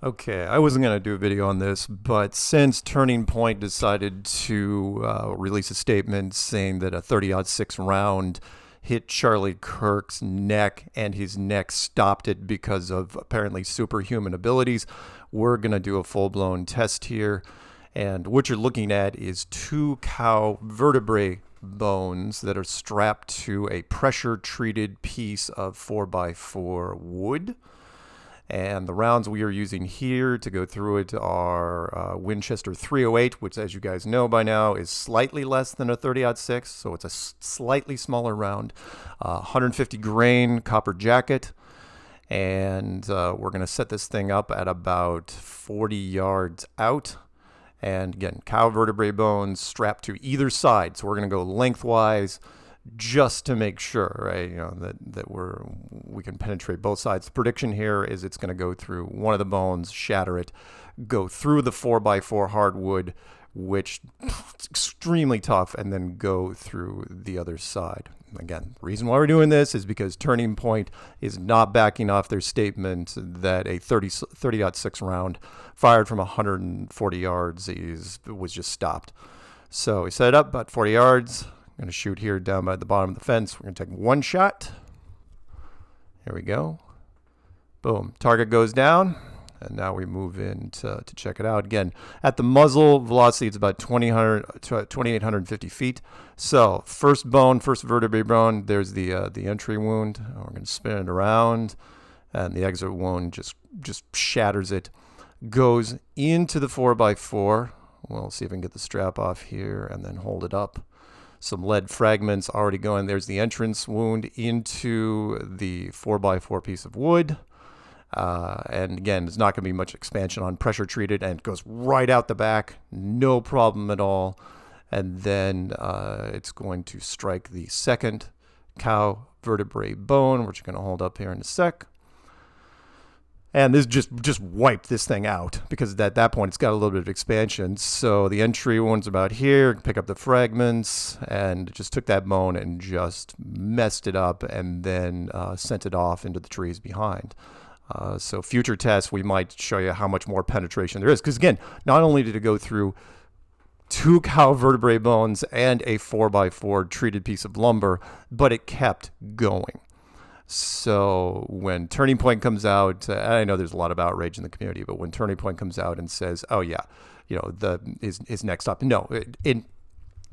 Okay, I wasn't going to do a video on this, but since Turning Point decided to release a statement saying that a 30-06 round hit Charlie Kirk's neck and his neck stopped it because of apparently superhuman abilities, we're going to do a full-blown test here. And what you're looking at is two cow vertebrae bones that are strapped to a pressure-treated piece of 4x4 wood. And the rounds we are using here to go through it are Winchester 308, which, as you guys know by now, is slightly less than a 30-06, so it's a slightly smaller round. 150 grain copper jacket, and we're going to set this thing up at about 40 yards out. And again, cow vertebrae bones strapped to either side, so we're going to go lengthwise, just to make sure, right, that we can penetrate both sides. The prediction here is it's going to go through one of the bones, shatter it, go through the 4x4 hardwood, which is extremely tough, and then go through the other side. Again, the reason why we're doing this is because Turning Point is not backing off their statement that a 30-06 round fired from 140 yards was just stopped. So we set it up about 40 yards. I'm going to shoot here down by the bottom of the fence. We're going to take one shot. Here we go. Boom. Target goes down. And now we move in to check it out. Again, at the muzzle, velocity is about 2,850 feet. So first bone, first vertebrae bone, there's the entry wound. We're going to spin it around. And the exit wound just shatters it. Goes into the 4x4. We'll see if we can get the strap off here and then hold it up. Some lead fragments already going. There's the entrance wound into the 4x4 piece of wood. And again, there's not going to be much expansion on pressure treated, and it goes right out the back. No problem at all. And then it's going to strike the second cow vertebrae bone, which you're going to hold up here in a sec. And this just wiped this thing out because at that point it's got a little bit of expansion. So the entry one's about here, pick up the fragments, and just took that bone and just messed it up and then sent it off into the trees behind. So future tests, we might show you how much more penetration there is. Because again, not only did it go through two cow vertebrae bones and a 4x4 treated piece of lumber, but it kept going. So when Turning Point comes out, I know there's a lot of outrage in the community, but when Turning Point comes out and says, "Oh yeah, his next up," no,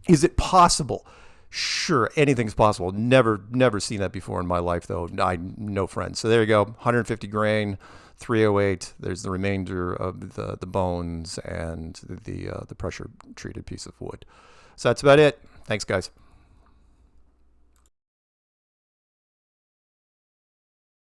is it possible? Sure, anything's possible. Never seen that before in my life, though. No friends. So there you go, 150 grain, 308. There's the remainder of the bones and the pressure treated piece of wood. So that's about it. Thanks, guys.